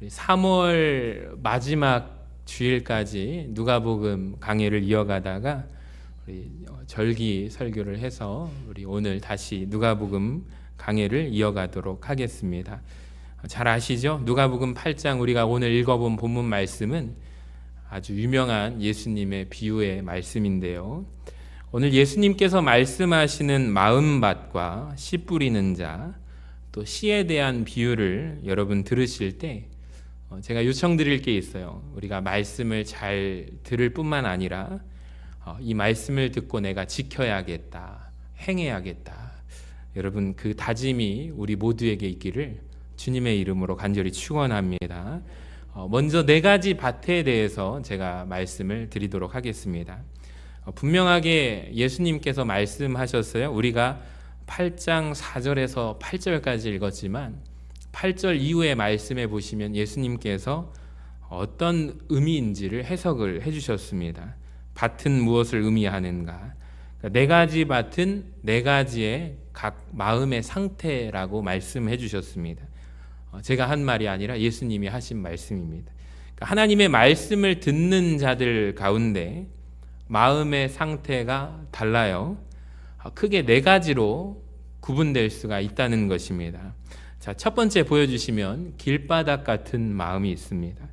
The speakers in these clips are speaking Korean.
3월 마지막 주일까지 누가복음 강해를 이어가다가 우리 절기 설교를 해서 우리 오늘 다시 누가복음 강해를 이어가도록 하겠습니다. 잘 아시죠? 누가복음 8장 우리가 오늘 읽어본 본문 말씀은 아주 유명한 예수님의 비유의 말씀인데요. 오늘 예수님께서 말씀하시는 마음밭과 씨 뿌리는 자, 또 씨에 대한 비유를 여러분 들으실 때 제가 요청드릴 게 있어요. 우리가 말씀을 잘 들을 뿐만 아니라 이 말씀을 듣고 내가 지켜야겠다, 행해야겠다. 여러분 그 다짐이 우리 모두에게 있기를 주님의 이름으로 간절히 축원합니다. 먼저 4가지 밭에 대해서 제가 말씀을 드리도록 하겠습니다. 분명하게 예수님께서 말씀하셨어요. 우리가 8장 4절에서 8절까지 읽었지만 8절 이후의 말씀에 보시면 예수님께서 어떤 의미인지를 해석을 해주셨습니다. 밭은 무엇을 의미하는가? 4가지 밭은 4가지의 각 마음의 상태라고 말씀해 주셨습니다. 제가 한 말이 아니라 예수님이 하신 말씀입니다. 하나님의 말씀을 듣는 자들 가운데 마음의 상태가 달라요. 크게 4가지로 구분될 수가 있다는 것입니다. 자, 첫 번째 보여주시면 길바닥 같은 마음이 있습니다.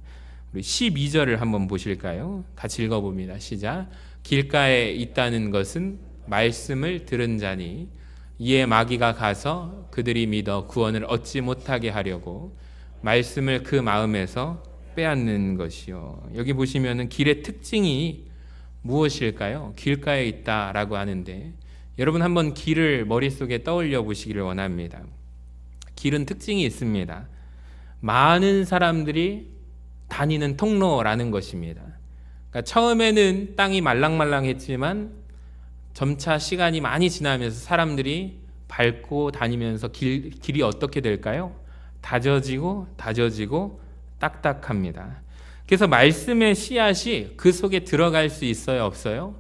우리 12절을 한번 보실까요? 같이 읽어봅니다. 시작. 길가에 있다는 것은 말씀을 들은 자니 이에 마귀가 가서 그들이 믿어 구원을 얻지 못하게 하려고 말씀을 그 마음에서 빼앗는 것이요. 여기 보시면은 길의 특징이 무엇일까요? 길가에 있다라고 하는데 여러분 한번 길을 머릿속에 떠올려 보시기를 원합니다. 길은 특징이 있습니다. 많은 사람들이 다니는 통로라는 것입니다. 그러니까 처음에는 땅이 말랑말랑했지만 점차 시간이 많이 지나면서 사람들이 밟고 다니면서 길이 어떻게 될까요? 다져지고 딱딱합니다. 그래서 말씀의 씨앗이 그 속에 들어갈 수 있어요? 없어요?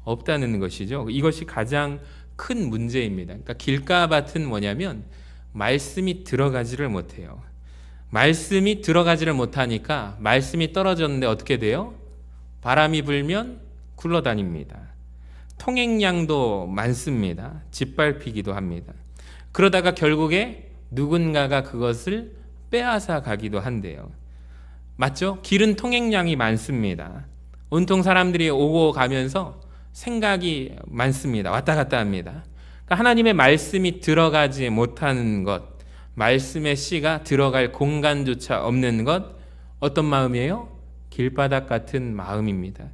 없다는 것이죠. 이것이 가장 큰 문제입니다. 그러니까 길가밭은 뭐냐면 말씀이 들어가지를 못해요. 말씀이 들어가지를 못하니까 말씀이 떨어졌는데 어떻게 돼요? 바람이 불면 굴러다닙니다. 통행량도 많습니다. 짓밟히기도 합니다. 그러다가 결국에 누군가가 그것을 빼앗아 가기도 한대요. 맞죠? 길은 통행량이 많습니다. 온통 사람들이 오고 가면서 생각이 많습니다. 왔다 갔다 합니다. 그러니까 하나님의 말씀이 들어가지 못하는 것, 말씀의 씨가 들어갈 공간조차 없는 것, 어떤 마음이에요? 길바닥 같은 마음입니다.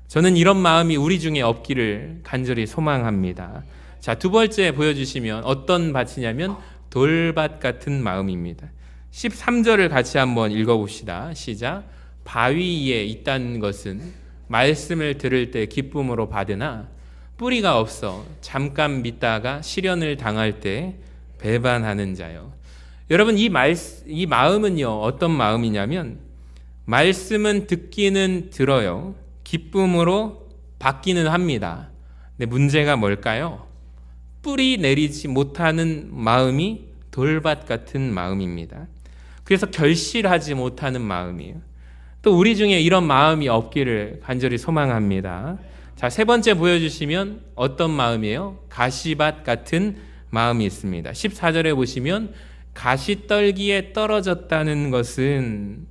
저는 이런 마음이 우리 중에 없기를 간절히 소망합니다. 자, 2번째 보여주시면 어떤 밭이냐면 돌밭 같은 마음입니다. 13절을 같이 한번 읽어봅시다. 시작. 바위 위에 있다는 것은 말씀을 들을 때 기쁨으로 받으나 뿌리가 없어 잠깐 믿다가 시련을 당할 때 배반하는 자요. 여러분 이 마음은요 어떤 마음이냐면 말씀은 듣기는 들어요. 기쁨으로 받기는 합니다. 근데 문제가 뭘까요? 뿌리 내리지 못하는 마음이 돌밭 같은 마음입니다. 그래서 결실하지 못하는 마음이에요. 또 우리 중에 이런 마음이 없기를 간절히 소망합니다. 자, 3번째 보여주시면 어떤 마음이에요? 가시밭 같은 마음이 있습니다. 14절에 보시면 가시떨기에 떨어졌다는 것은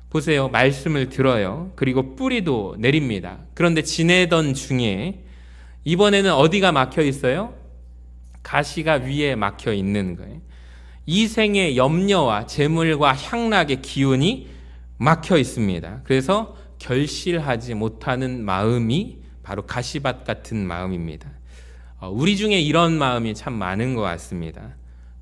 보세요. 말씀을 들어요. 그리고 뿌리도 내립니다. 그런데 지내던 중에 이번에는 어디가 막혀 있어요? 가시가 위에 막혀 있는 거예요. 이 생의 염려와 재물과 향락의 기운이 막혀 있습니다. 그래서 결실하지 못하는 마음이 바로 가시밭 같은 마음입니다. 우리 중에 이런 마음이 참 많은 것 같습니다.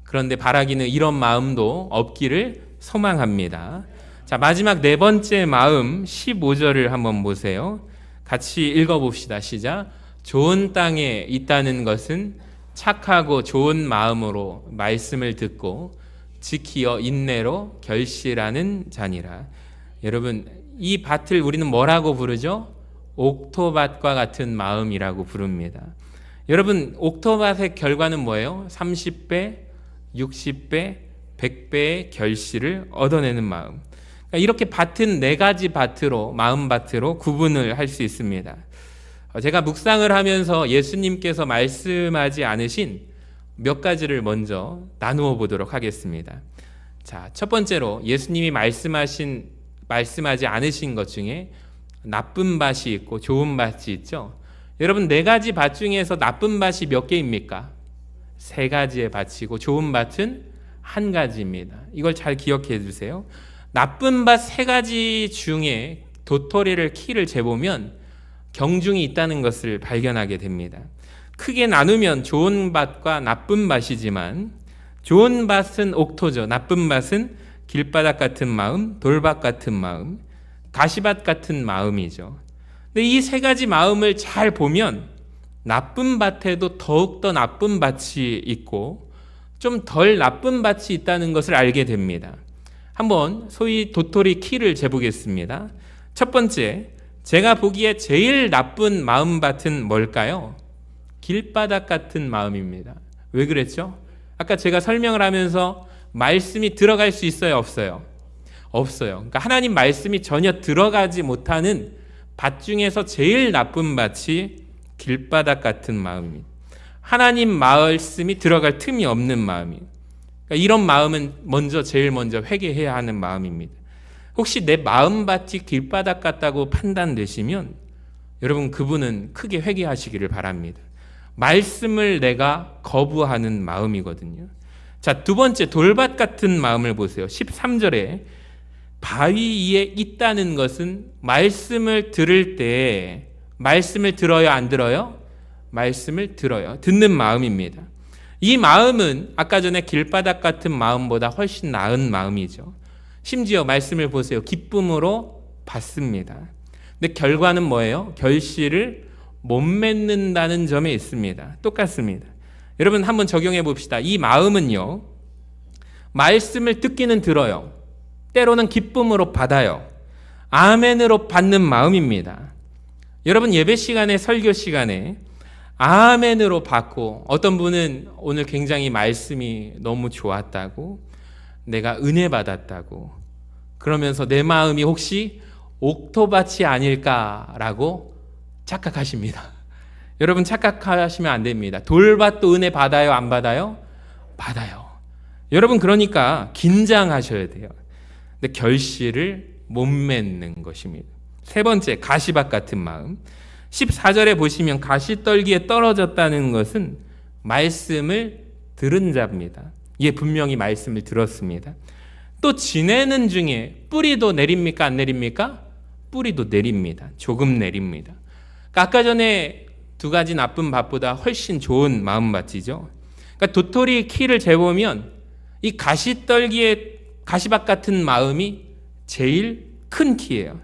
그런데 바라기는 이런 마음도 없기를 소망합니다. 자, 마지막 4번째 마음 15절을 한번 보세요. 같이 읽어봅시다. 시작. 좋은 땅에 있다는 것은 착하고 좋은 마음으로 말씀을 듣고 지키어 인내로 결실하는 자니라. 여러분 이 밭을 우리는 뭐라고 부르죠? 옥토밭과 같은 마음이라고 부릅니다. 여러분 옥토밭의 결과는 뭐예요? 30배, 60배, 100배의 결실을 얻어내는 마음. 그러니까 이렇게 밭은 네 가지 밭으로, 마음 밭으로 구분을 할 수 있습니다. 제가 묵상을 하면서 예수님께서 말씀하지 않으신 몇 가지를 먼저 나누어 보도록 하겠습니다. 자, 첫 번째로 예수님이 말씀하지 않으신 것 중에 나쁜 밭이 있고 좋은 밭이 있죠. 여러분, 네 가지 밭 중에서 나쁜 밭이 몇 개입니까? 세 가지의 밭이고 좋은 밭은 한 가지입니다. 이걸 잘 기억해 주세요. 나쁜 밭 세 가지 중에 도토리를 키를 재보면 경중이 있다는 것을 발견하게 됩니다. 크게 나누면 좋은 밭과 나쁜 밭이지만 좋은 밭은 옥토죠. 나쁜 밭은 길바닥 같은 마음, 돌밭 같은 마음, 가시밭 같은 마음이죠. 근데 이 세 가지 마음을 잘 보면 나쁜 밭에도 더욱더 나쁜 밭이 있고 좀 덜 나쁜 밭이 있다는 것을 알게 됩니다. 한번 소위 도토리 키를 재보겠습니다. 첫 번째, 제가 보기에 제일 나쁜 마음밭은 뭘까요? 길바닥 같은 마음입니다. 왜 그랬죠? 아까 제가 설명을 하면서 말씀이 들어갈 수 있어요, 없어요? 없어요. 그러니까 하나님 말씀이 전혀 들어가지 못하는 밭 중에서 제일 나쁜 밭이 길바닥 같은 마음입니다. 하나님 말씀이 들어갈 틈이 없는 마음이에요. 그러니까 이런 마음은 제일 먼저 회개해야 하는 마음입니다. 혹시 내 마음밭이 길바닥 같다고 판단되시면 여러분, 그분은 크게 회개하시기를 바랍니다. 말씀을 내가 거부하는 마음이거든요. 자, 두 번째, 돌밭 같은 마음을 보세요. 13절에 바위 위에 있다는 것은 말씀을 들을 때 말씀을 들어요, 안 들어요? 말씀을 들어요. 듣는 마음입니다. 이 마음은 아까 전에 길바닥 같은 마음보다 훨씬 나은 마음이죠. 심지어 말씀을 보세요. 기쁨으로 받습니다. 근데 결과는 뭐예요? 결실을 못 맺는다는 점에 있습니다. 똑같습니다. 여러분, 한번 적용해 봅시다. 이 마음은요, 말씀을 듣기는 들어요. 때로는 기쁨으로 받아요. 아멘으로 받는 마음입니다. 여러분, 예배 시간에, 설교 시간에 아멘으로 받고, 어떤 분은 오늘 굉장히 말씀이 너무 좋았다고, 내가 은혜 받았다고, 그러면서 내 마음이 혹시 옥토밭이 아닐까라고 착각하십니다. 여러분, 착각하시면 안 됩니다. 돌밭도 은혜 받아요, 안 받아요? 받아요. 여러분, 그러니까 긴장하셔야 돼요. 근데 결실을 못 맺는 것입니다. 세 번째, 가시밭 같은 마음. 14절에 보시면 가시떨기에 떨어졌다는 것은 말씀을 들은 자입니다. 예, 분명히 말씀을 들었습니다. 또 지내는 중에 뿌리도 내립니까, 안 내립니까? 뿌리도 내립니다. 조금 내립니다. 그러니까 아까 전에 두 가지 나쁜 밭보다 훨씬 좋은 마음밭이죠. 그러니까 도토리 키를 재보면 이 가시밭 같은 마음이 제일 큰 키예요.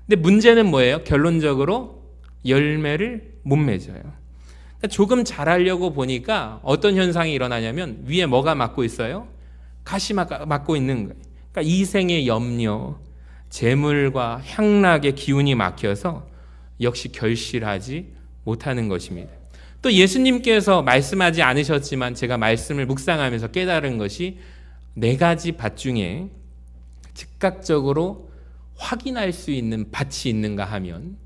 근데 문제는 뭐예요? 결론적으로 열매를 못 맺어요. 그러니까 조금 자라려고 보니까 어떤 현상이 일어나냐면 위에 뭐가 막고 있어요? 가시가 막고 있는 거예요. 그러니까 이생의 염려, 재물과 향락의 기운이 막혀서 역시 결실하지 못하는 것입니다. 또 예수님께서 말씀하지 않으셨지만 제가 말씀을 묵상하면서 깨달은 것이 네 가지 밭 중에 즉각적으로 확인할 수 있는 밭이 있는가 하면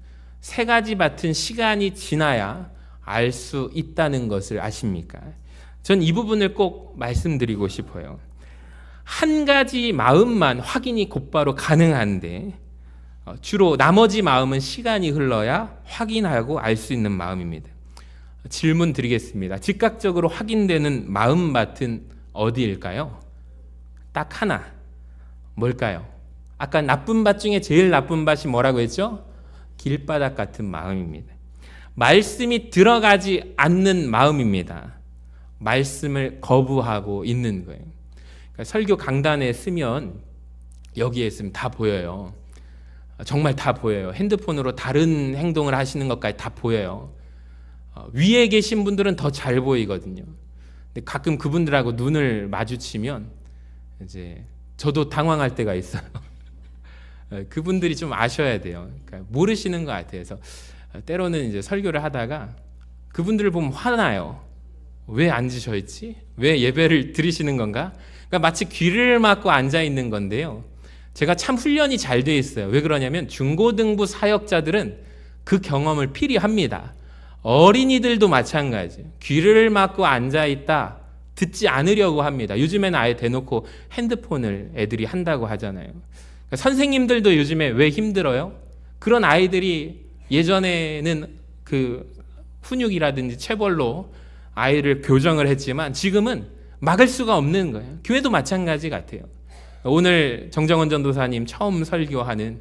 세 가지 밭은 시간이 지나야 알 수 있다는 것을 아십니까? 전 이 부분을 꼭 말씀드리고 싶어요. 한 가지 마음만 확인이 곧바로 가능한데 주로 나머지 마음은 시간이 흘러야 확인하고 알 수 있는 마음입니다. 질문 드리겠습니다. 즉각적으로 확인되는 마음밭은 어디일까요? 딱 하나. 뭘까요? 아까 나쁜 밭 중에 제일 나쁜 밭이 뭐라고 했죠? 길바닥 같은 마음입니다. 말씀이 들어가지 않는 마음입니다. 말씀을 거부하고 있는 거예요. 그러니까 설교 강단에 쓰면 여기에 있으면 다 보여요. 정말 다 보여요. 핸드폰으로 다른 행동을 하시는 것까지 다 보여요. 위에 계신 분들은 더 잘 보이거든요. 근데 가끔 그분들하고 눈을 마주치면 이제 저도 당황할 때가 있어요. 그분들이 좀 아셔야 돼요. 그러니까 모르시는 것 같아요. 그래서 때로는 이제 설교를 하다가 그분들을 보면 화나요. 왜 앉으셔 있지? 왜 예배를 드리시는 건가? 그러니까 마치 귀를 막고 앉아 있는 건데요. 제가 참 훈련이 잘 돼 있어요. 왜 그러냐면 중고등부 사역자들은 그 경험을 필히 합니다. 어린이들도 마찬가지. 귀를 막고 앉아있다 듣지 않으려고 합니다. 요즘에는 아예 대놓고 핸드폰을 애들이 한다고 하잖아요. 그러니까 선생님들도 요즘에 왜 힘들어요? 그런 아이들이 예전에는 그 훈육이라든지 체벌로 아이를 교정을 했지만 지금은 막을 수가 없는 거예요. 교회도 마찬가지 같아요. 오늘 정정원 전도사님 처음 설교하는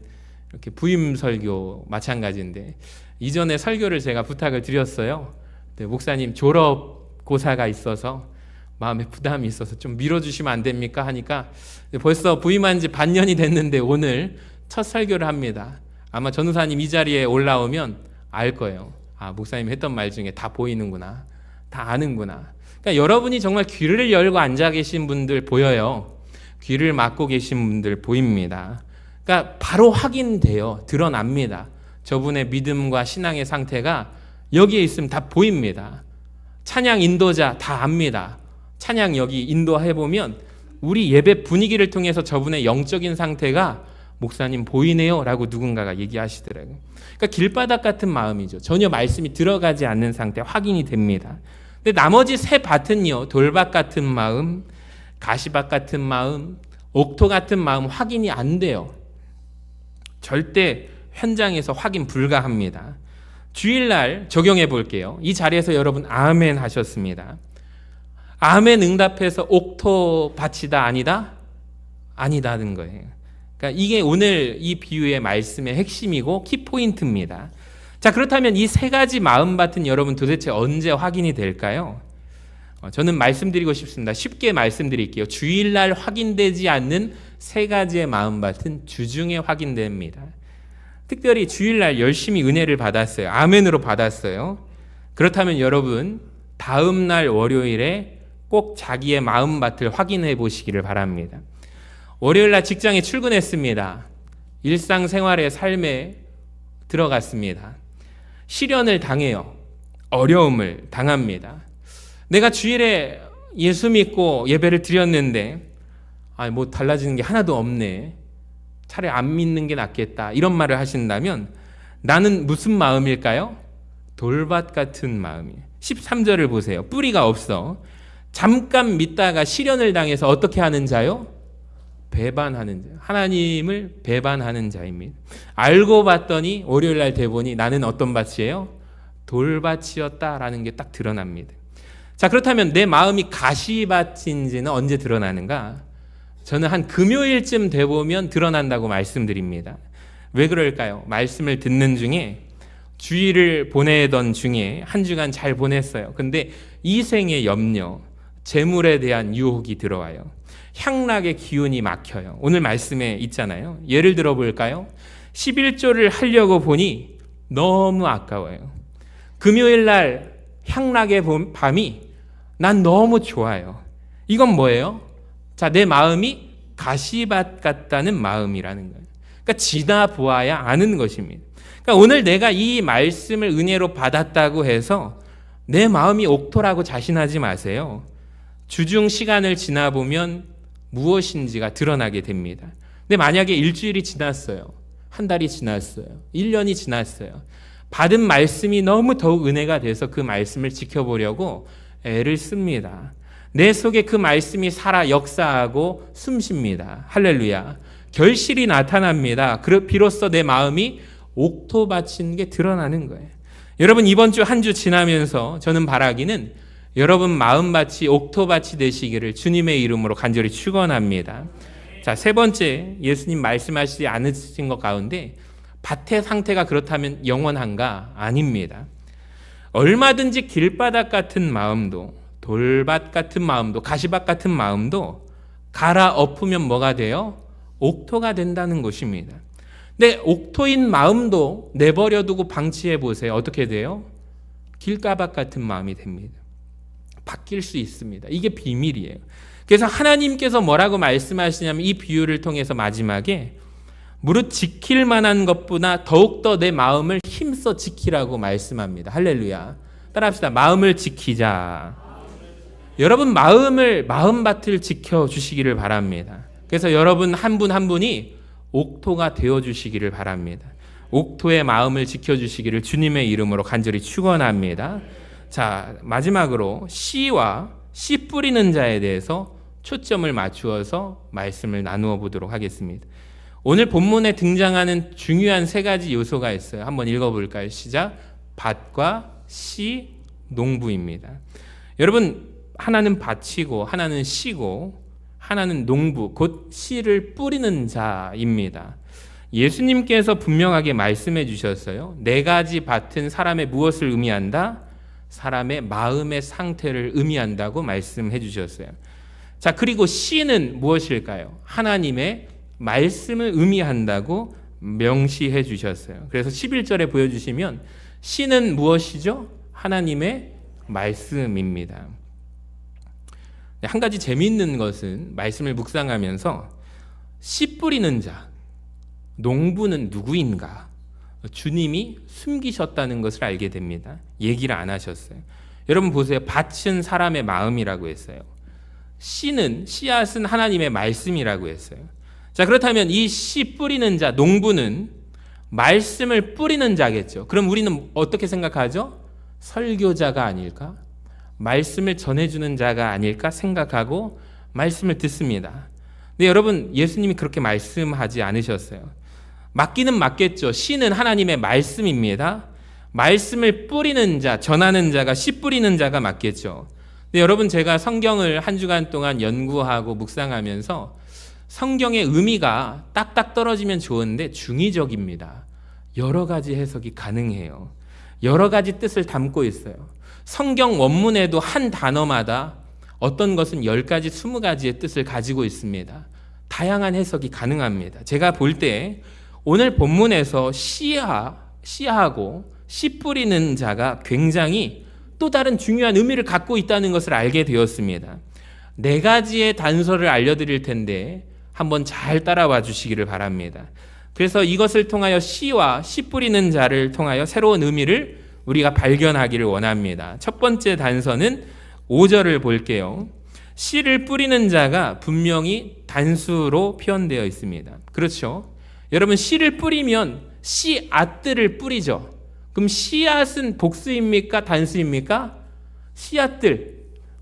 이렇게 부임 설교 마찬가지인데 이전에 설교를 제가 부탁을 드렸어요. 목사님 졸업고사가 있어서 마음에 부담이 있어서 좀 밀어주시면 안 됩니까? 하니까 벌써 부임한 지 반년이 됐는데 오늘 첫 설교를 합니다. 아마 전도사님 이 자리에 올라오면 알 거예요. 아, 목사님 했던 말 중에 다 보이는구나. 다 아는구나. 그러니까 여러분이 정말 귀를 열고 앉아 계신 분들 보여요. 귀를 막고 계신 분들 보입니다. 그러니까 바로 확인돼요. 드러납니다. 저분의 믿음과 신앙의 상태가 여기에 있으면 다 보입니다. 찬양 인도자 다 압니다. 찬양 여기 인도해보면 우리 예배 분위기를 통해서 저분의 영적인 상태가 목사님 보이네요 라고 누군가가 얘기하시더라고요. 그러니까 길바닥 같은 마음이죠. 전혀 말씀이 들어가지 않는 상태 확인이 됩니다. 근데 나머지 세 밭은요, 돌밭 같은 마음, 가시밭 같은 마음, 옥토 같은 마음 확인이 안 돼요. 절대 현장에서 확인 불가합니다. 주일날 적용해 볼게요. 이 자리에서 여러분 아멘 하셨습니다. 아멘 응답해서 옥토 밭이다 아니다? 아니다는 거예요. 그러니까 이게 오늘 이 비유의 말씀의 핵심이고 키포인트입니다. 자, 그렇다면 이 세 가지 마음밭은 여러분 도대체 언제 확인이 될까요? 저는 말씀드리고 싶습니다. 쉽게 말씀드릴게요. 주일날 확인되지 않는 세 가지의 마음밭은 주중에 확인됩니다. 특별히 주일날 열심히 은혜를 받았어요. 아멘으로 받았어요. 그렇다면 여러분 다음 날 월요일에 꼭 자기의 마음밭을 확인해 보시기를 바랍니다. 월요일날 직장에 출근했습니다. 일상생활의 삶에 들어갔습니다. 시련을 당해요. 어려움을 당합니다. 내가 주일에 예수 믿고 예배를 드렸는데 뭐 달라지는 게 하나도 없네. 차라리 안 믿는 게 낫겠다. 이런 말을 하신다면 나는 무슨 마음일까요? 돌밭 같은 마음이에요. 13절을 보세요. 뿌리가 없어. 잠깐 믿다가 시련을 당해서 어떻게 하는 자요? 배반하는 자. 하나님을 배반하는 자입니다. 알고 봤더니 월요일날 돼보니 나는 어떤 밭이에요? 돌밭이었다라는 게 딱 드러납니다. 자, 그렇다면 내 마음이 가시밭인지는 언제 드러나는가? 저는 한 금요일쯤 돼보면 드러난다고 말씀드립니다. 왜 그럴까요? 말씀을 듣는 중에 주일을 보내던 중에 한 주간 잘 보냈어요. 근데 이생의 염려, 재물에 대한 유혹이 들어와요. 향락의 기운이 막혀요. 오늘 말씀에 있잖아요. 예를 들어 볼까요? 11조를 하려고 보니 너무 아까워요. 금요일 날 향락의 밤이 난 너무 좋아요. 이건 뭐예요? 자, 내 마음이 가시밭 같다는 마음이라는 거예요. 그러니까 지나보아야 아는 것입니다. 그러니까 오늘 내가 이 말씀을 은혜로 받았다고 해서 내 마음이 옥토라고 자신하지 마세요. 주중 시간을 지나보면 무엇인지가 드러나게 됩니다. 근데 만약에 일주일이 지났어요. 한 달이 지났어요. 1년이 지났어요. 받은 말씀이 너무 더욱 은혜가 돼서 그 말씀을 지켜보려고 애를 씁니다. 내 속에 그 말씀이 살아 역사하고 숨쉽니다. 할렐루야. 결실이 나타납니다. 비로소 내 마음이 옥토밭인 게 드러나는 거예요. 여러분 이번 주 한 주 지나면서 저는 바라기는 여러분 마음밭이 옥토밭이 되시기를 주님의 이름으로 간절히 축원합니다. 자, 세 번째, 예수님 말씀하시지 않으신 것 가운데 밭의 상태가 그렇다면 영원한가? 아닙니다. 얼마든지 길바닥 같은 마음도, 돌밭 같은 마음도, 가시밭 같은 마음도 갈아엎으면 뭐가 돼요? 옥토가 된다는 것입니다. 근데 옥토인 마음도 내버려두고 방치해 보세요. 어떻게 돼요? 길가밭 같은 마음이 됩니다. 바뀔 수 있습니다. 이게 비밀이에요. 그래서 하나님께서 뭐라고 말씀하시냐면 이 비유를 통해서 마지막에 무릇 지킬 만한 것보다 더욱더 내 마음을 힘써 지키라고 말씀합니다. 할렐루야. 따라합시다. 마음을 지키자. 여러분 마음밭을 지켜주시기를 바랍니다. 그래서 여러분 한 분 한 분이 옥토가 되어주시기를 바랍니다. 옥토의 마음을 지켜주시기를 주님의 이름으로 간절히 축원합니다. 자, 마지막으로 씨와 씨 뿌리는 자에 대해서 초점을 맞추어서 말씀을 나누어 보도록 하겠습니다. 오늘 본문에 등장하는 중요한 세 가지 요소가 있어요. 한번 읽어볼까요? 시작. 밭과 씨, 농부입니다. 여러분, 하나는 밭이고 하나는 씨고 하나는 농부, 곧 씨를 뿌리는 자입니다. 예수님께서 분명하게 말씀해 주셨어요. 네 가지 밭은 사람의 무엇을 의미한다? 사람의 마음의 상태를 의미한다고 말씀해 주셨어요. 자, 그리고 씨는 무엇일까요? 하나님의 말씀을 의미한다고 명시해 주셨어요. 그래서 11절에 보여주시면 씨는 무엇이죠? 하나님의 말씀입니다. 한 가지 재미있는 것은 말씀을 묵상하면서 씨 뿌리는 자, 농부는 누구인가? 주님이 숨기셨다는 것을 알게 됩니다. 얘기를 안 하셨어요. 여러분 보세요. 밭은 사람의 마음이라고 했어요. 씨앗은 하나님의 말씀이라고 했어요. 자, 그렇다면 이 씨 뿌리는 자, 농부는 말씀을 뿌리는 자겠죠. 그럼 우리는 어떻게 생각하죠? 설교자가 아닐까? 말씀을 전해주는 자가 아닐까 생각하고 말씀을 듣습니다. 근데 여러분, 예수님이 그렇게 말씀하지 않으셨어요. 맞기는 맞겠죠. 씨는 하나님의 말씀입니다. 말씀을 뿌리는 자, 전하는 자가 씨 뿌리는 자가 맞겠죠. 근데 여러분, 제가 성경을 한 주간 동안 연구하고 묵상하면서 성경의 의미가 딱딱 떨어지면 좋은데 중의적입니다. 여러 가지 해석이 가능해요. 여러 가지 뜻을 담고 있어요. 성경 원문에도 한 단어마다 어떤 것은 10가지, 20가지의 뜻을 가지고 있습니다. 다양한 해석이 가능합니다. 제가 볼 때 오늘 본문에서 씨하고 씨 뿌리는 자가 굉장히 또 다른 중요한 의미를 갖고 있다는 것을 알게 되었습니다. 4가지의 단서를 알려드릴 텐데 한번 잘 따라와 주시기를 바랍니다. 그래서 이것을 통하여 씨와 씨 뿌리는 자를 통하여 새로운 의미를 우리가 발견하기를 원합니다. 첫 번째 단서는 5절을 볼게요. 씨를 뿌리는 자가 분명히 단수로 표현되어 있습니다. 그렇죠? 여러분, 씨를 뿌리면 씨앗들을 뿌리죠. 그럼 씨앗은 복수입니까? 단수입니까? 씨앗들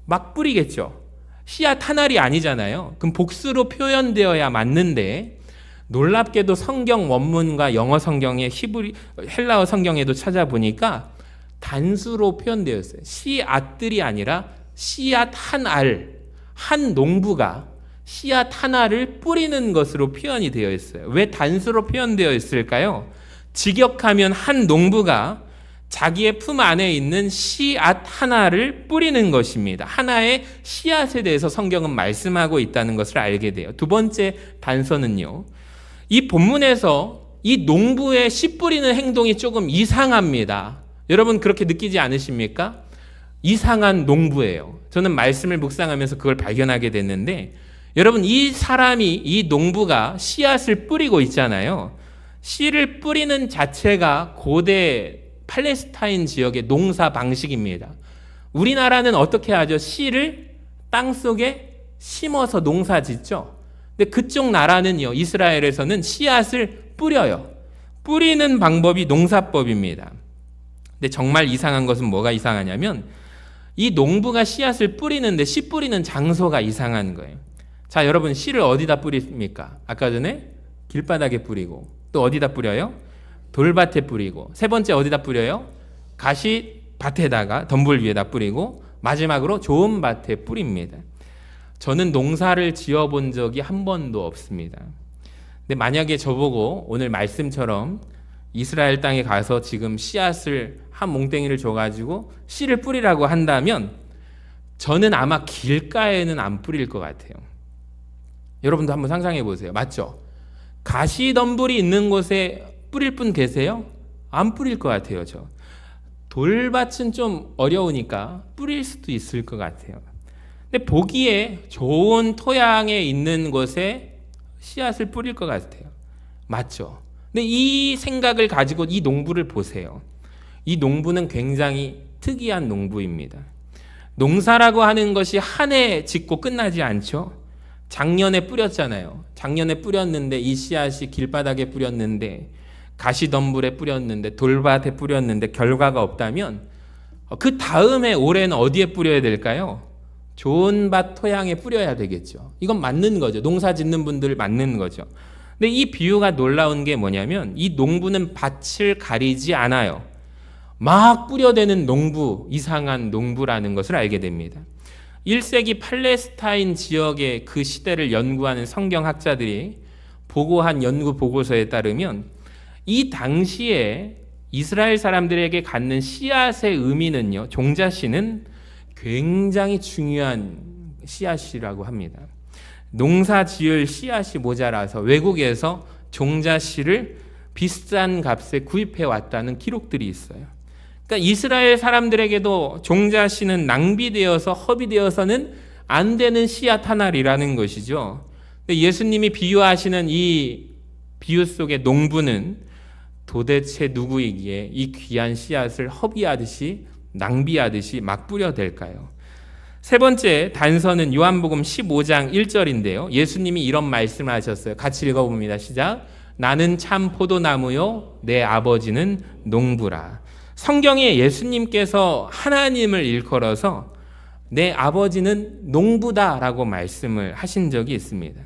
막 뿌리겠죠. 씨앗 한 알이 아니잖아요. 그럼 복수로 표현되어야 맞는데 놀랍게도 성경 원문과 영어 성경의 헬라어 성경에도 찾아보니까 단수로 표현되어 있어요. 씨앗들이 아니라 씨앗 한 알, 한 농부가 씨앗 하나를 뿌리는 것으로 표현이 되어 있어요. 왜 단수로 표현되어 있을까요? 직역하면 한 농부가 자기의 품 안에 있는 씨앗 하나를 뿌리는 것입니다. 하나의 씨앗에 대해서 성경은 말씀하고 있다는 것을 알게 돼요. 두 번째 단서는요. 이 본문에서 이 농부의 씨 뿌리는 행동이 조금 이상합니다. 여러분 그렇게 느끼지 않으십니까? 이상한 농부예요. 저는 말씀을 묵상하면서 그걸 발견하게 됐는데 여러분 이 농부가 씨앗을 뿌리고 있잖아요. 씨를 뿌리는 자체가 고대 팔레스타인 지역의 농사 방식입니다. 우리나라는 어떻게 하죠? 씨를 땅속에 심어서 농사 짓죠. 근데 그쪽 나라는요, 이스라엘에서는 씨앗을 뿌려요. 뿌리는 방법이 농사법입니다. 근데 정말 이상한 것은 뭐가 이상하냐면 이 농부가 씨앗을 뿌리는데 씨 뿌리는 장소가 이상한 거예요. 자, 여러분 씨를 어디다 뿌립니까? 아까 전에 길바닥에 뿌리고 또 어디다 뿌려요? 돌밭에 뿌리고 세 번째 어디다 뿌려요? 가시밭에다가 덤불 위에다 뿌리고 마지막으로 좋은 밭에 뿌립니다. 저는 농사를 지어본 적이 한 번도 없습니다. 근데 만약에 저보고 오늘 말씀처럼 이스라엘 땅에 가서 지금 씨앗을 한 몽땡이를 줘가지고 씨를 뿌리라고 한다면 저는 아마 길가에는 안 뿌릴 것 같아요. 여러분도 한번 상상해 보세요. 맞죠? 가시덤불이 있는 곳에 뿌릴 분 계세요? 안 뿌릴 것 같아요. 저 돌밭은 좀 어려우니까 뿌릴 수도 있을 것 같아요. 근데 보기에 좋은 토양에 있는 곳에 씨앗을 뿌릴 것 같아요. 맞죠? 근데 이 생각을 가지고 이 농부를 보세요. 이 농부는 굉장히 특이한 농부입니다. 농사라고 하는 것이 한 해 짓고 끝나지 않죠. 작년에 뿌렸잖아요. 작년에 뿌렸는데 이 씨앗이 길바닥에 뿌렸는데 가시덤불에 뿌렸는데 돌밭에 뿌렸는데 결과가 없다면 그 다음에 올해는 어디에 뿌려야 될까요? 좋은 밭 토양에 뿌려야 되겠죠. 이건 맞는 거죠. 농사 짓는 분들 맞는 거죠. 근데 이 비유가 놀라운 게 뭐냐면 이 농부는 밭을 가리지 않아요. 막 뿌려대는 농부, 이상한 농부라는 것을 알게 됩니다. 1세기 팔레스타인 지역의 그 시대를 연구하는 성경학자들이 보고한 연구 보고서에 따르면 이 당시에 이스라엘 사람들에게 갖는 씨앗의 의미는요, 종자씨는 굉장히 중요한 씨앗이라고 합니다. 농사 지을 씨앗이 모자라서 외국에서 종자씨를 비싼 값에 구입해 왔다는 기록들이 있어요. 그러니까 이스라엘 사람들에게도 종자씨는 낭비되어서 허비되어서는 안 되는 씨앗 하나라는 것이죠. 근데 예수님이 비유하시는 이 비유 속의 농부는 도대체 누구이기에 이 귀한 씨앗을 허비하듯이 낭비하듯이 막 뿌려댈까요? 세 번째 단서는 요한복음 15장 1절인데요. 예수님이 이런 말씀을 하셨어요. 같이 읽어봅니다. 시작. 나는 참 포도나무요 내 아버지는 농부라. 성경에 예수님께서 하나님을 일컬어서 내 아버지는 농부다라고 말씀을 하신 적이 있습니다.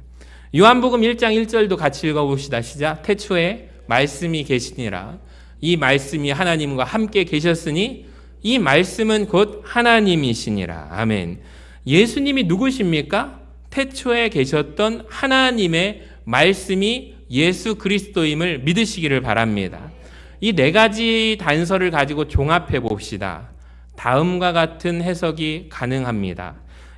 요한복음 1장 1절도 같이 읽어봅시다. 시작. 태초에 말씀이 계시니라. 이 말씀이 하나님과 함께 계셨으니 이 말씀은 곧 하나님이시니라. 아멘. 예수님이 누구십니까? 태초에 계셨던 하나님의 말씀이 예수 그리스도임을 믿으시기를 바랍니다. 이 네 가지 단서를 가지고 종합해 봅시다. 다음과 같은 해석이 가능합니다.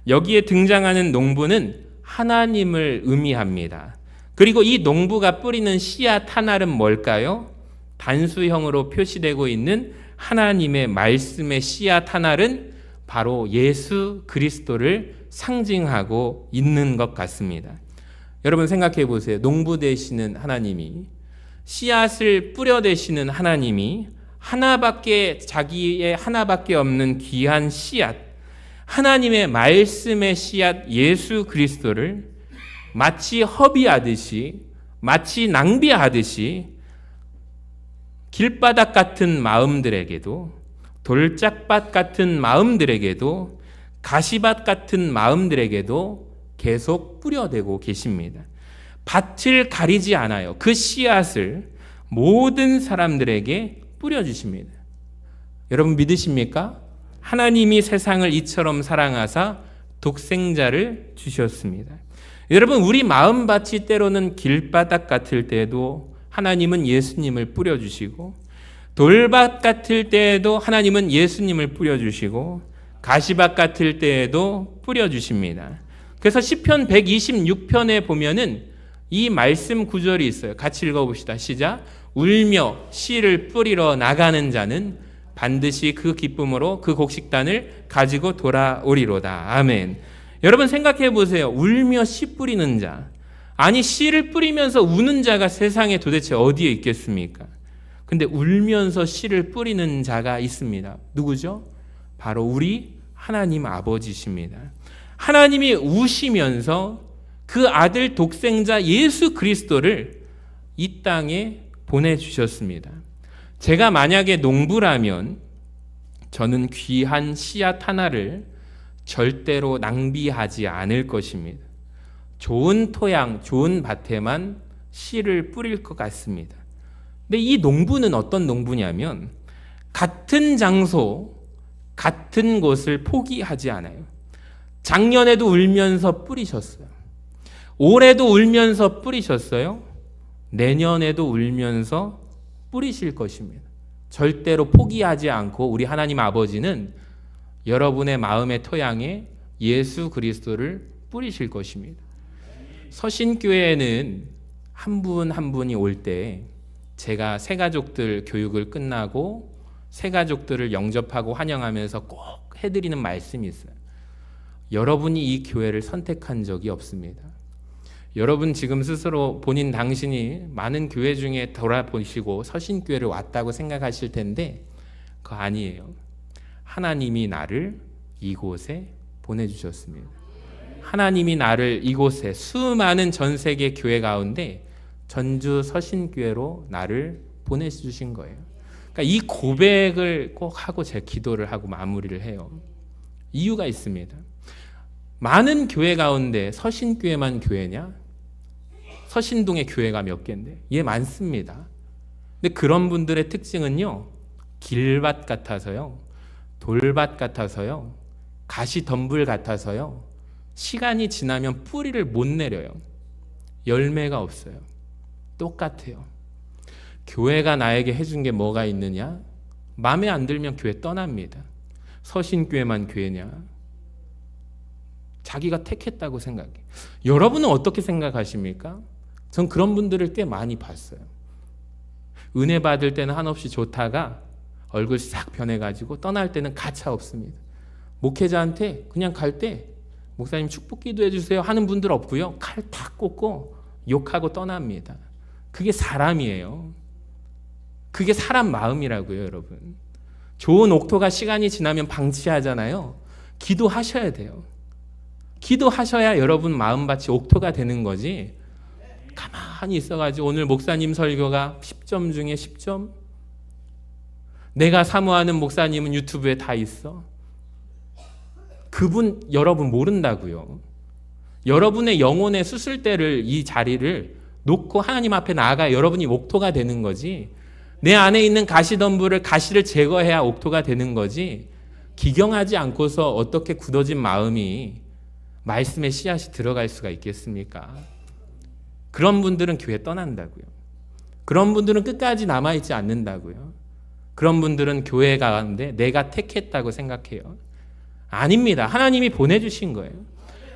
여기에 등장하는 농부는 하나님을 의미합니다. 그리고 이 농부가 뿌리는 씨앗 하나는 뭘까요? 단수형으로 표시되고 있는 하나님의 말씀의 씨앗 하나는 바로 예수 그리스도를 상징하고 있는 것 같습니다. 여러분 생각해 보세요. 농부 되시는 하나님이, 씨앗을 뿌려대시는 하나님이 자기의 하나밖에 없는 귀한 씨앗, 하나님의 말씀의 씨앗 예수 그리스도를 마치 허비하듯이, 마치 낭비하듯이 길바닥 같은 마음들에게도, 돌짝밭 같은 마음들에게도, 가시밭 같은 마음들에게도 계속 뿌려대고 계십니다. 밭을 가리지 않아요. 그 씨앗을 모든 사람들에게 뿌려주십니다. 여러분 믿으십니까? 하나님이 세상을 이처럼 사랑하사 독생자를 주셨습니다. 여러분 우리 마음밭이 때로는 길바닥 같을 때에도 하나님은 예수님을 뿌려주시고, 돌밭 같을 때에도 하나님은 예수님을 뿌려주시고, 가시밭 같을 때에도 뿌려주십니다. 그래서 시편 126편에 보면은 이 말씀 구절이 있어요. 같이 읽어봅시다. 시작. 울며 씨를 뿌리러 나가는 자는 반드시 그 기쁨으로 그 곡식단을 가지고 돌아오리로다. 아멘. 여러분 생각해 보세요. 울며 씨 뿌리는 자. 아니 씨를 뿌리면서 우는 자가 세상에 도대체 어디에 있겠습니까? 근데 울면서 씨를 뿌리는 자가 있습니다. 누구죠? 바로 우리 하나님 아버지십니다. 하나님이 우시면서 그 아들 독생자 예수 그리스도를 이 땅에 보내주셨습니다. 제가 만약에 농부라면 저는 귀한 씨앗 하나를 절대로 낭비하지 않을 것입니다. 좋은 토양, 좋은 밭에만 씨를 뿌릴 것 같습니다. 근데 이 농부는 어떤 농부냐면 같은 장소, 같은 곳을 포기하지 않아요. 작년에도 울면서 뿌리셨어요. 올해도 울면서 뿌리셨어요. 내년에도 울면서 뿌리실 것입니다. 절대로 포기하지 않고 우리 하나님 아버지는 여러분의 마음의 토양에 예수 그리스도를 뿌리실 것입니다. 서신교회에는 한 분 한 분이 올 때 제가 새가족들 교육을 끝나고 새가족들을 영접하고 환영하면서 꼭 해드리는 말씀이 있어요. 여러분이 이 교회를 선택한 적이 없습니다. 여러분 지금 스스로 본인 당신이 많은 교회 중에 돌아보시고 서신교회를 왔다고 생각하실 텐데 그거 아니에요. 하나님이 나를 이곳에 보내주셨습니다. 하나님이 나를 이곳에 수많은 전 세계 교회 가운데 전주 서신교회로 나를 보내주신 거예요. 그러니까 이 고백을 꼭 하고 제 기도를 하고 마무리를 해요. 이유가 있습니다. 많은 교회 가운데 서신교회만 교회냐? 서신동에 교회가 몇 개인데? 예, 많습니다. 근데 그런 분들의 특징은요, 길밭 같아서요, 돌밭 같아서요, 가시덤불 같아서요, 시간이 지나면 뿌리를 못 내려요. 열매가 없어요. 똑같아요. 교회가 나에게 해준 게 뭐가 있느냐? 마음에 안 들면 교회 떠납니다. 서신교회만 교회냐? 자기가 택했다고 생각해. 여러분은 어떻게 생각하십니까? 전 그런 분들을 꽤 많이 봤어요. 은혜 받을 때는 한없이 좋다가 얼굴 싹 변해가지고 떠날 때는 가차 없습니다. 목회자한테 그냥 갈 때 목사님 축복 기도해 주세요 하는 분들 없고요. 칼 탁 꽂고 욕하고 떠납니다. 그게 사람이에요. 그게 사람 마음이라고요, 여러분. 좋은 옥토가 시간이 지나면 방치하잖아요. 기도하셔야 돼요. 기도하셔야 여러분 마음밭이 옥토가 되는 거지. 가만히 있어가지고 오늘 목사님 설교가 10점 중에 10점? 내가 사모하는 목사님은 유튜브에 다 있어. 그분 여러분 모른다고요. 여러분의 영혼의 수술대를 이 자리를 놓고 하나님 앞에 나아가 여러분이 옥토가 되는 거지. 내 안에 있는 가시덤불을 가시를 제거해야 옥토가 되는 거지. 기경하지 않고서 어떻게 굳어진 마음이 말씀의 씨앗이 들어갈 수가 있겠습니까? 그런 분들은 교회 떠난다고요. 그런 분들은 끝까지 남아있지 않는다고요. 그런 분들은 교회 가는데 내가 택했다고 생각해요. 아닙니다. 하나님이 보내주신 거예요.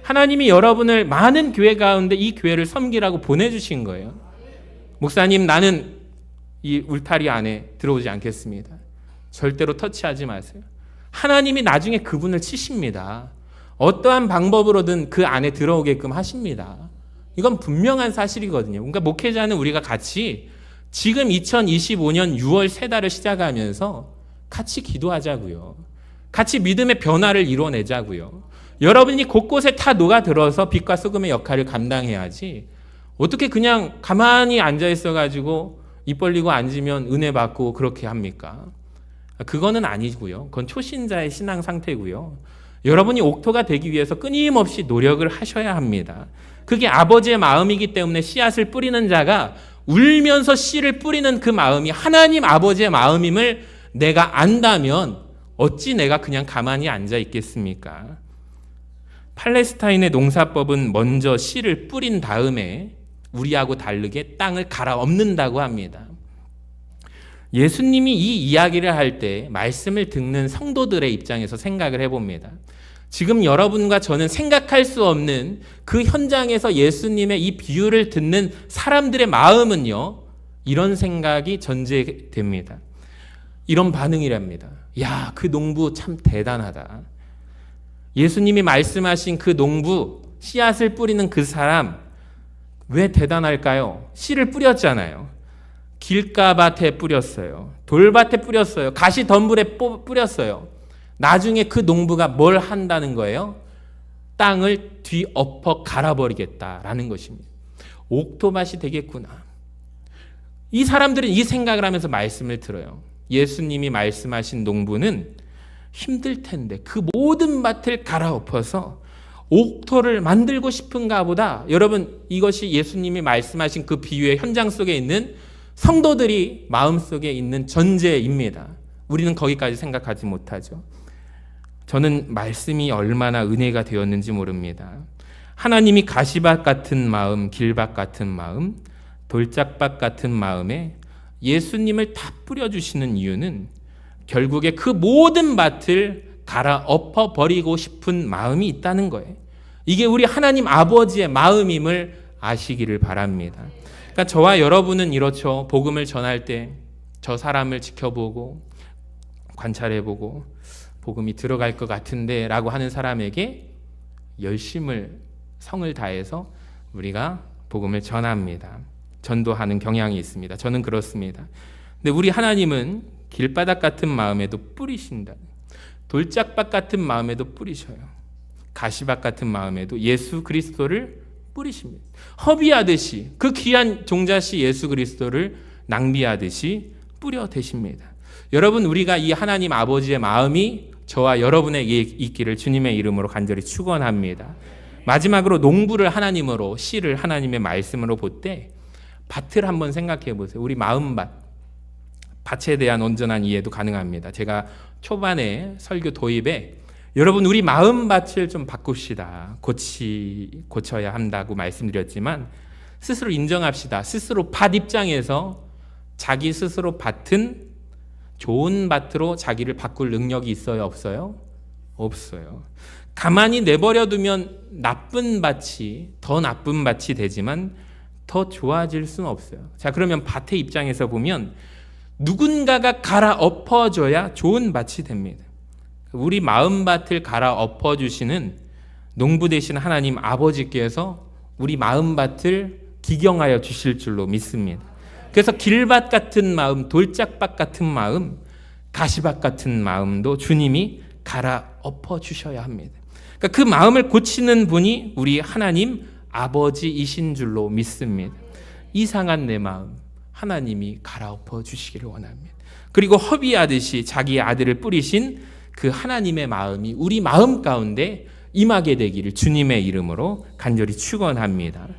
하나님이 여러분을 많은 교회 가운데 이 교회를 섬기라고 보내주신 거예요. 목사님, 나는 이 울타리 안에 들어오지 않겠습니다. 절대로 터치하지 마세요. 하나님이 나중에 그분을 치십니다. 어떠한 방법으로든 그 안에 들어오게끔 하십니다. 이건 분명한 사실이거든요. 그러니까 목회자는 우리가 같이 지금 2025년 6월 세 달을 시작하면서 같이 기도하자고요. 같이 믿음의 변화를 이뤄내자고요. 여러분이 곳곳에 다 녹아들어서 빛과 소금의 역할을 감당해야지 어떻게 그냥 가만히 앉아있어가지고 입 벌리고 앉으면 은혜 받고 그렇게 합니까? 그거는 아니고요. 그건 초신자의 신앙 상태고요. 여러분이 옥토가 되기 위해서 끊임없이 노력을 하셔야 합니다. 그게 아버지의 마음이기 때문에 씨앗을 뿌리는 자가 울면서 씨를 뿌리는 그 마음이 하나님 아버지의 마음임을 내가 안다면 어찌 내가 그냥 가만히 앉아 있겠습니까? 팔레스타인의 농사법은 먼저 씨를 뿌린 다음에 우리하고 다르게 땅을 갈아엎는다고 합니다. 예수님이 이 이야기를 할 때 말씀을 듣는 성도들의 입장에서 생각을 해봅니다. 지금 여러분과 저는 생각할 수 없는 그 현장에서 예수님의 이 비유를 듣는 사람들의 마음은요, 이런 생각이 전제됩니다. 이런 반응이랍니다. 야, 그 농부 참 대단하다. 예수님이 말씀하신 그 농부, 씨앗을 뿌리는 그 사람, 왜 대단할까요? 씨를 뿌렸잖아요. 길가밭에 뿌렸어요. 돌밭에 뿌렸어요. 가시덤불에 뿌렸어요. 나중에 그 농부가 뭘 한다는 거예요? 땅을 뒤엎어 갈아버리겠다라는 것입니다. 옥토밭이 되겠구나. 이 사람들은 이 생각을 하면서 말씀을 들어요. 예수님이 말씀하신 농부는 힘들 텐데 그 모든 밭을 갈아엎어서 옥토를 만들고 싶은가 보다. 여러분, 이것이 예수님이 말씀하신 그 비유의 현장 속에 있는 성도들이 마음속에 있는 전제입니다. 우리는 거기까지 생각하지 못하죠. 저는 말씀이 얼마나 은혜가 되었는지 모릅니다. 하나님이 가시밭 같은 마음, 길밭 같은 마음, 돌짝밭 같은 마음에 예수님을 다 뿌려주시는 이유는 결국에 그 모든 밭을 갈아엎어 버리고 싶은 마음이 있다는 거예요. 이게 우리 하나님 아버지의 마음임을 아시기를 바랍니다. 그러니까 저와 여러분은 이렇죠. 복음을 전할 때 저 사람을 지켜보고 관찰해보고 복음이 들어갈 것 같은데 라고 하는 사람에게 열심을 성을 다해서 우리가 복음을 전합니다. 전도하는 경향이 있습니다. 저는 그렇습니다. 근데 우리 하나님은 길바닥 같은 마음에도 뿌리신다. 돌짝밭 같은 마음에도 뿌리셔요. 가시밭 같은 마음에도 예수 그리스도를 뿌리십니다. 허비하듯이 그 귀한 종자씨 예수 그리스도를 낭비하듯이 뿌려 대십니다. 여러분, 우리가 이 하나님 아버지의 마음이 저와 여러분에게 있기를 주님의 이름으로 간절히 축원합니다. 마지막으로 농부를 하나님으로, 씨를 하나님의 말씀으로 볼 때 밭을 한번 생각해 보세요. 우리 마음밭, 밭에 대한 온전한 이해도 가능합니다. 제가 초반에 설교 도입에 여러분 우리 마음밭을 좀 바꿉시다, 고쳐야 한다고 말씀드렸지만 스스로 인정합시다. 스스로 밭 입장에서 자기 스스로 밭은 좋은 밭으로 자기를 바꿀 능력이 있어요, 없어요? 없어요. 가만히 내버려 두면 나쁜 밭이 더 나쁜 밭이 되지만 더 좋아질 수는 없어요. 자, 그러면 밭의 입장에서 보면 누군가가 갈아 엎어줘야 좋은 밭이 됩니다. 우리 마음밭을 갈아 엎어주시는 농부 되신 하나님 아버지께서 우리 마음밭을 기경하여 주실 줄로 믿습니다. 그래서 길밭 같은 마음, 돌짝밭 같은 마음, 가시밭 같은 마음도 주님이 갈아 엎어주셔야 합니다. 그러니까 그 마음을 고치는 분이 우리 하나님 아버지이신 줄로 믿습니다. 이상한 내 마음 하나님이 갈아엎어 주시기를 원합니다. 그리고 허비하듯이 자기 아들을 뿌리신 그 하나님의 마음이 우리 마음 가운데 임하게 되기를 주님의 이름으로 간절히 축원합니다.